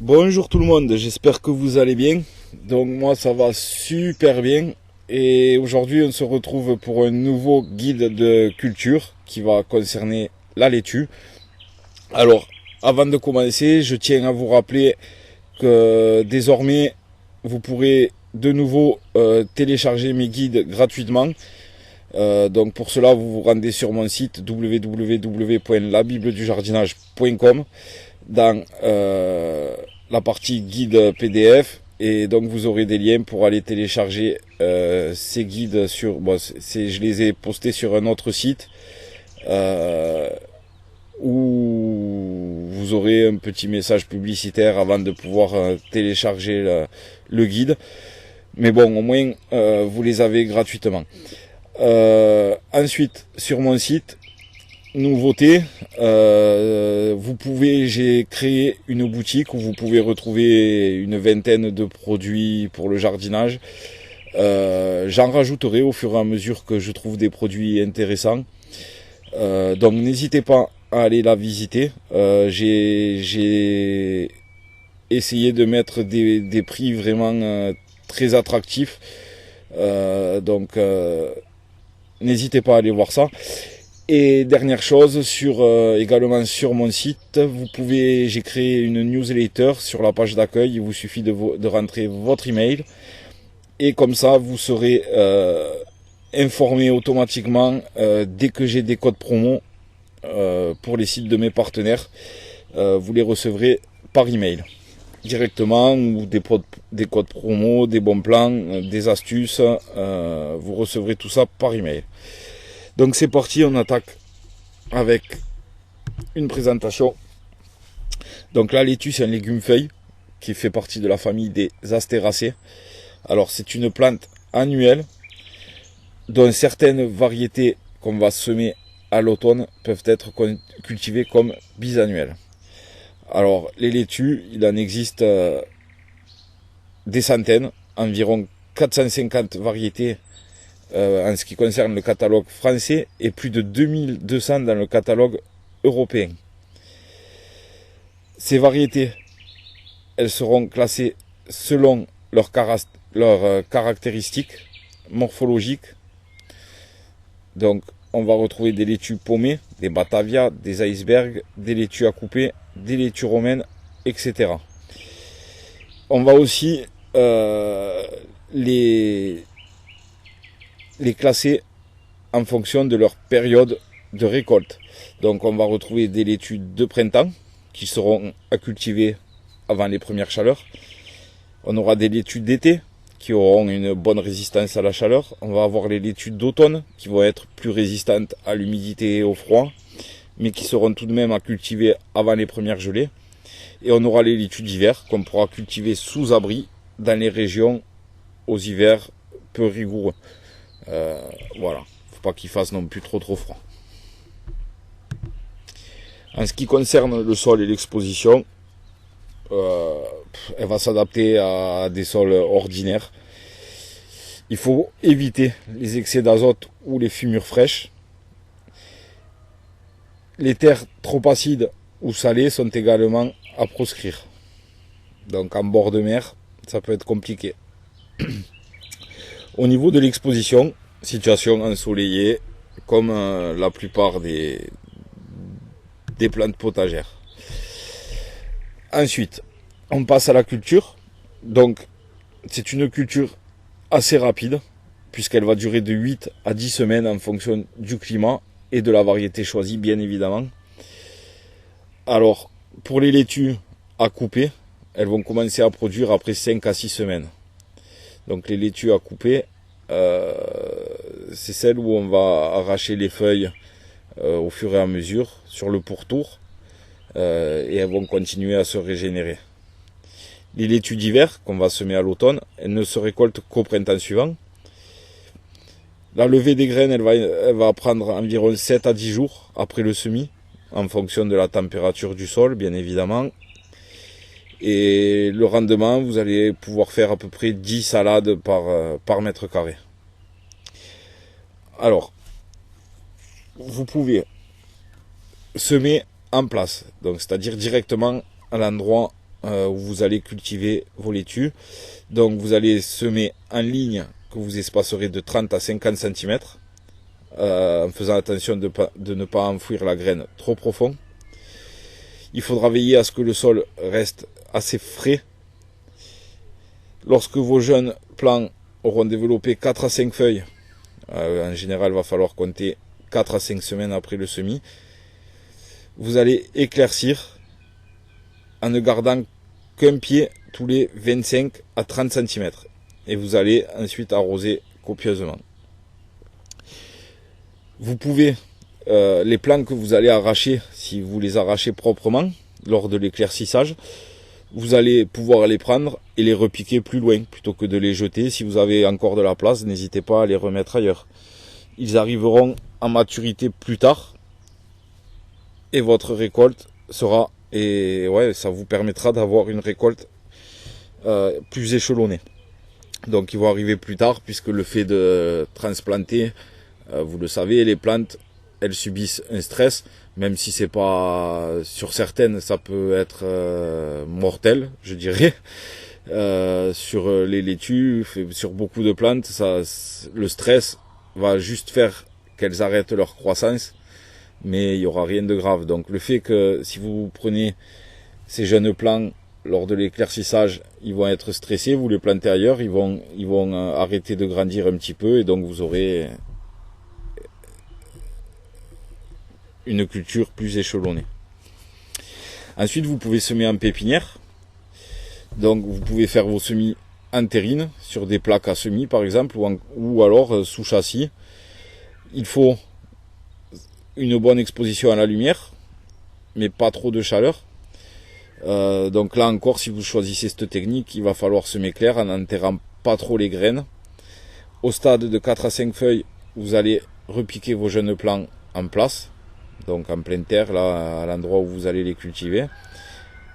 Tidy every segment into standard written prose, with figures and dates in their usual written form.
Bonjour tout le monde, j'espère que vous allez bien. Donc moi ça va super bien et aujourd'hui on se retrouve pour un nouveau guide de culture qui va concerner la laitue. Alors avant de commencer, je tiens à vous rappeler que désormais vous pourrez de nouveau télécharger mes guides gratuitement. Donc pour cela vous vous rendez sur mon site www.labibledujardinage.com dans la partie guide PDF et donc vous aurez des liens pour aller télécharger ces guides sur je les ai postés sur un autre site où vous aurez un petit message publicitaire avant de pouvoir télécharger le guide, mais bon, au moins vous les avez gratuitement. Ensuite sur mon site, nouveauté, j'ai créé une boutique où vous pouvez retrouver une vingtaine de produits pour le jardinage. J'en rajouterai au fur et à mesure que je trouve des produits intéressants. Donc n'hésitez pas à aller la visiter. J'ai essayé de mettre des prix vraiment très attractifs. Donc n'hésitez pas à aller voir ça. Et dernière chose, également sur mon site, j'ai créé une newsletter sur la page d'accueil. Il vous suffit de rentrer votre email et comme ça vous serez informé automatiquement dès que j'ai des codes promo pour les sites de mes partenaires. Vous les recevrez par email directement, ou des codes promo, des bons plans, des astuces. Vous recevrez tout ça par email. Donc c'est parti, on attaque avec une présentation. Donc la laitue, c'est un légume feuille qui fait partie de la famille des Astéracées. Alors c'est une plante annuelle dont certaines variétés qu'on va semer à l'automne peuvent être cultivées comme bisannuelles. Alors les laitues, il en existe des centaines, environ 450 variétés en ce qui concerne le catalogue français et plus de 2200 dans le catalogue européen. Ces variétés, elles seront classées selon leurs caractéristiques morphologiques. Donc on va retrouver des laitues paumées, des Batavia, des icebergs, des laitues à couper, des laitues romaines, etc. On va aussi les classer en fonction de leur période de récolte. Donc on va retrouver des laitues de printemps qui seront à cultiver avant les premières chaleurs. On aura des laitues d'été qui auront une bonne résistance à la chaleur. On va avoir les laitues d'automne qui vont être plus résistantes à l'humidité et au froid, mais qui seront tout de même à cultiver avant les premières gelées. Et on aura les laitues d'hiver qu'on pourra cultiver sous abri dans les régions aux hivers peu rigoureux. Voilà, faut pas qu'il fasse non plus trop froid. En ce qui concerne le sol et l'exposition, elle va s'adapter à des sols ordinaires. Il faut éviter les excès d'azote ou les fumures fraîches. Les terres trop acides ou salées sont également à proscrire. Donc en bord de mer, ça peut être compliqué. Au niveau de l'exposition, situation ensoleillée, comme la plupart des plantes potagères. Ensuite, on passe à la culture. Donc, c'est une culture assez rapide, puisqu'elle va durer de 8 à 10 semaines en fonction du climat et de la variété choisie, bien évidemment. Alors, pour les laitues à couper, elles vont commencer à produire après 5 à 6 semaines. Donc les laitues à couper, c'est celles où on va arracher les feuilles au fur et à mesure sur le pourtour et elles vont continuer à se régénérer. Les laitues d'hiver qu'on va semer à l'automne, elles ne se récoltent qu'au printemps suivant. La levée des graines, elle va prendre environ 7 à 10 jours après le semis, en fonction de la température du sol, bien évidemment. Et le rendement, vous allez pouvoir faire à peu près 10 salades par mètre carré. Alors, vous pouvez semer en place, donc c'est-à-dire directement à l'endroit où vous allez cultiver vos laitues. Donc vous allez semer en ligne que vous espacerez de 30 à 50 cm, en faisant attention de ne pas enfouir la graine trop profond. Il faudra veiller à ce que le sol reste assez frais. Lorsque vos jeunes plants auront développé 4 à 5 feuilles, en général il va falloir compter 4 à 5 semaines après le semis, vous allez éclaircir en ne gardant qu'un pied tous les 25 à 30 cm. Et vous allez ensuite arroser copieusement. Vous pouvez, les plants que vous allez arracher, si vous les arrachez proprement, lors de l'éclaircissage, vous allez pouvoir les prendre et les repiquer plus loin, plutôt que de les jeter. Si vous avez encore de la place, n'hésitez pas à les remettre ailleurs. Ils arriveront en maturité plus tard, et votre récolte sera, et ouais, ça vous permettra d'avoir une récolte plus échelonnée. Donc ils vont arriver plus tard, puisque le fait de transplanter, vous le savez, les plantes, elles subissent un stress, même si c'est pas, sur certaines, ça peut être mortel, je dirais. Sur les laitues, sur beaucoup de plantes, le stress va juste faire qu'elles arrêtent leur croissance, mais il n'y aura rien de grave. Donc le fait que si vous prenez ces jeunes plants lors de l'éclaircissage, ils vont être stressés, vous les plantez ailleurs, ils vont arrêter de grandir un petit peu, et donc vous aurez une culture plus échelonnée. Ensuite, vous pouvez semer en pépinière. Donc vous pouvez faire vos semis en terrine sur des plaques à semis par exemple, ou alors sous châssis. Il faut une bonne exposition à la lumière, mais pas trop de chaleur. Donc là encore, si vous choisissez cette technique, il va falloir semer clair en n'enterrant pas trop les graines. Au stade de 4 à 5 feuilles, vous allez repiquer vos jeunes plants en place, donc en pleine terre, là à l'endroit où vous allez les cultiver.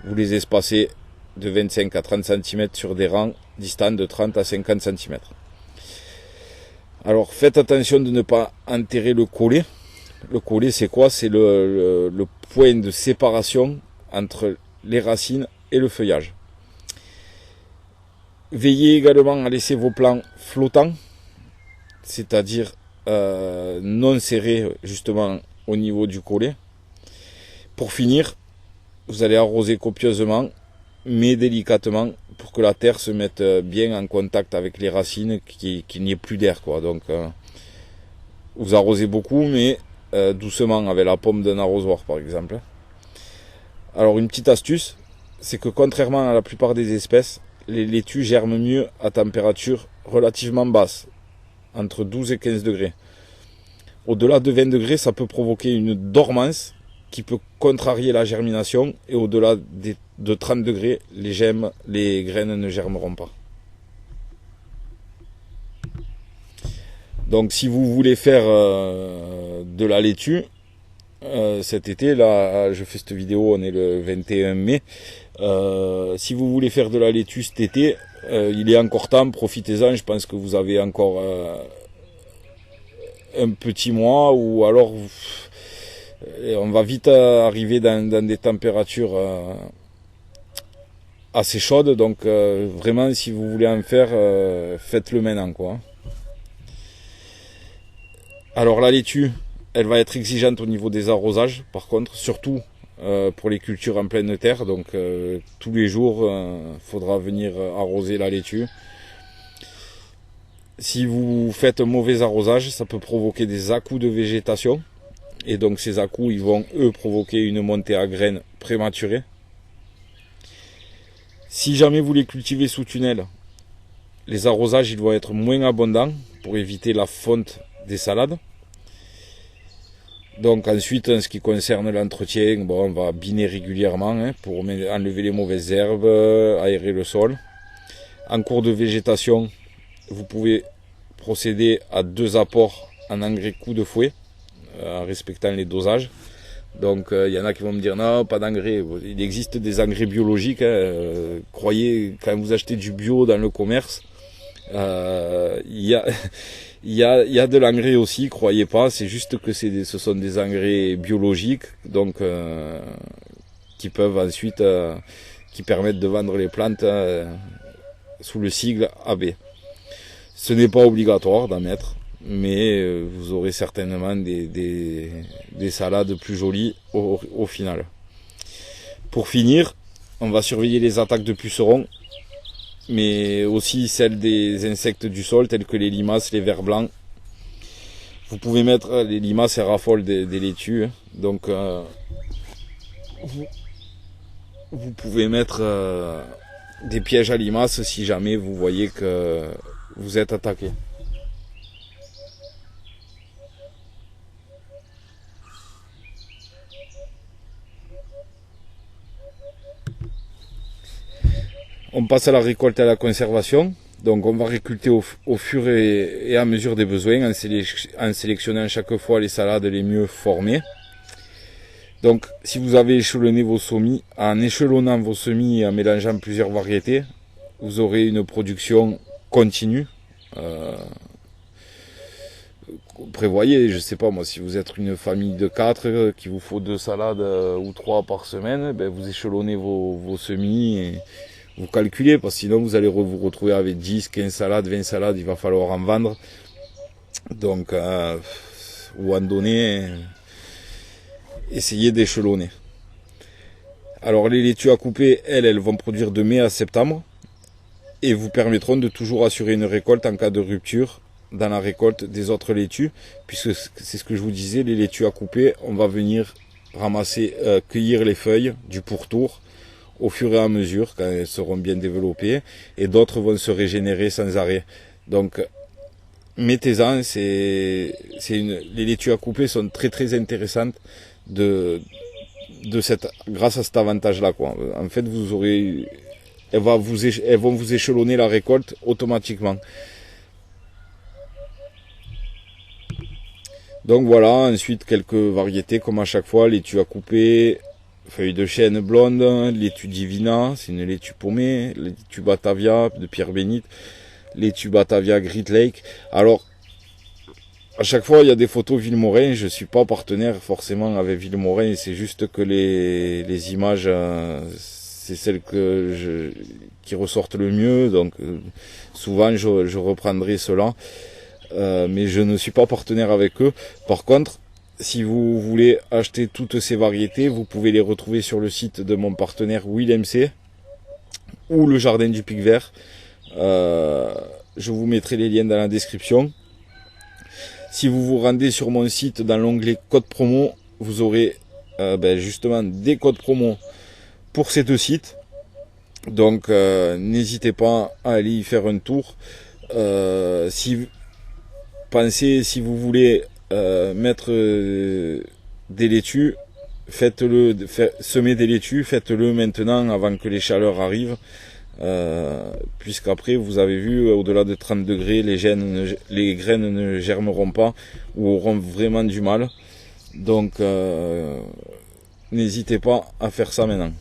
Vous les espacez de 25 à 30 cm sur des rangs distants de 30 à 50 cm. Alors faites attention de ne pas enterrer le collet. Le collet, c'est quoi? C'est le point de séparation entre les racines et le feuillage. Veillez également à laisser vos plants flottants, c'est-à-dire non serrés justement au niveau du collet. Pour finir, vous allez arroser copieusement, mais délicatement, pour que la terre se mette bien en contact avec les racines, qu'il n'y ait plus d'air, quoi. Donc vous arrosez beaucoup, mais doucement, avec la paume d'un arrosoir par exemple. Alors une petite astuce, c'est que contrairement à la plupart des espèces, les laitues germent mieux à température relativement basse, entre 12 et 15 degrés. Au-delà de 20 degrés, ça peut provoquer une dormance qui peut contrarier la germination, et au-delà de 30 degrés, les graines ne germeront pas. Donc si vous voulez faire de la laitue, cet été, là je fais cette vidéo, on est le 21 mai, si vous voulez faire de la laitue cet été, il est encore temps, profitez-en. Je pense que vous avez encore un petit mois, ou alors on va vite arriver dans des températures assez chaudes, donc vraiment si vous voulez en faire, faites-le maintenant, quoi. Alors la laitue, elle va être exigeante au niveau des arrosages, par contre, surtout pour les cultures en pleine terre. Donc tous les jours, faudra venir arroser la laitue. Si vous faites un mauvais arrosage, ça peut provoquer des à-coups de végétation. Et donc ces à-coups, ils vont eux provoquer une montée à graines prématurée. Si jamais vous les cultivez sous tunnel, les arrosages ils vont être moins abondants pour éviter la fonte des salades. Donc ensuite, en ce qui concerne l'entretien, bon, on va biner régulièrement pour enlever les mauvaises herbes, aérer le sol. En cours de végétation, vous pouvez procéder à 2 apports en engrais coup de fouet, en respectant les dosages. Donc il y en a qui vont me dire non, pas d'engrais. Il existe des engrais biologiques. Croyez, quand vous achetez du bio dans le commerce, il y a de l'engrais aussi, croyez pas. C'est juste que ce sont des engrais biologiques, donc qui peuvent ensuite qui permettent de vendre les plantes sous le sigle AB. Ce n'est pas obligatoire d'en mettre, mais vous aurez certainement des salades plus jolies au final. Pour finir, on va surveiller les attaques de pucerons, mais aussi celles des insectes du sol tels que les limaces, les vers blancs. Vous pouvez mettre les limaces, elles raffolent des laitues, donc vous pouvez mettre des pièges à limaces si jamais vous voyez que vous êtes attaqué. On passe à la récolte et à la conservation. Donc on va récolter au fur et à mesure des besoins en sélectionnant chaque fois les salades les mieux formées. Donc si vous avez échelonné vos semis, en échelonnant vos semis et en mélangeant plusieurs variétés, vous aurez une production continue. Prévoyez, je sais pas moi, si vous êtes une famille de 4, qu'il vous faut 2 salades ou 3 par semaine, ben vous échelonnez vos semis et vous calculez, parce que sinon vous allez vous retrouver avec 10, 15 salades, 20 salades, il va falloir en vendre. Donc, ou en donner, essayez d'échelonner. Alors les laitues à couper, elles vont produire de mai à septembre et vous permettront de toujours assurer une récolte en cas de rupture dans la récolte des autres laitues, puisque c'est ce que je vous disais, les laitues à couper, on va venir ramasser, cueillir les feuilles du pourtour au fur et à mesure quand elles seront bien développées, et d'autres vont se régénérer sans arrêt. Donc mettez-en, les laitues à couper sont très très intéressantes grâce à cet avantage là quoi. En fait vous aurez, elles vont vous échelonner la récolte automatiquement. Donc voilà, ensuite quelques variétés comme à chaque fois, laitue à couper, feuilles de chêne blonde, laitue divina, c'est une laitue paumée, laitue Batavia de Pierre Bénite, laitue Batavia Great Lake. Alors, à chaque fois il y a des photos Vilmorin, je suis pas partenaire forcément avec Vilmorin, c'est juste que les images, c'est celles qui ressortent le mieux, donc souvent je reprendrai cela. Mais je ne suis pas partenaire avec eux. Par contre, si vous voulez acheter toutes ces variétés, vous pouvez les retrouver sur le site de mon partenaire Will MC ou le Jardin du Pic Vert. Je vous mettrai les liens dans la description. Si vous vous rendez sur mon site, dans l'onglet code promo, vous aurez justement des codes promo pour ces deux sites. Donc n'hésitez pas à aller y faire un tour. Si vous voulez mettre des laitues, semer des laitues, faites-le maintenant avant que les chaleurs arrivent, puisqu'après vous avez vu, au-delà de 30 degrés, les graines ne germeront pas ou auront vraiment du mal. Donc n'hésitez pas à faire ça maintenant.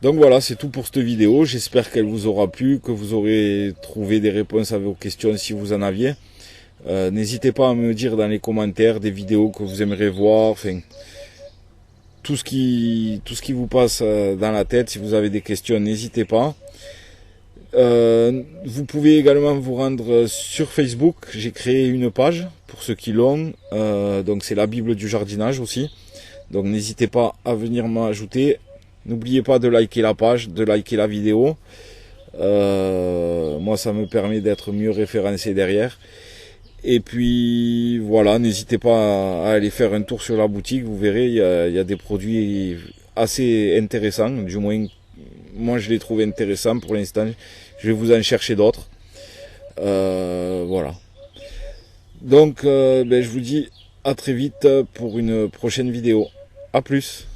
Donc voilà, c'est tout pour cette vidéo. J'espère qu'elle vous aura plu, que vous aurez trouvé des réponses à vos questions si vous en aviez. N'hésitez pas à me dire dans les commentaires des vidéos que vous aimeriez voir. Enfin, tout ce qui vous passe dans la tête. Si vous avez des questions, n'hésitez pas. Vous pouvez également vous rendre sur Facebook. J'ai créé une page pour ceux qui l'ont. Donc c'est la Bible du jardinage aussi. Donc n'hésitez pas à venir m'ajouter. N'oubliez pas de liker la page, de liker la vidéo. Moi, ça me permet d'être mieux référencé derrière. Et puis, voilà, n'hésitez pas à aller faire un tour sur la boutique. Vous verrez, il y a des produits assez intéressants. Du moins, moi, je les trouve intéressants pour l'instant. Je vais vous en chercher d'autres. Voilà. Donc, je vous dis à très vite pour une prochaine vidéo. À plus.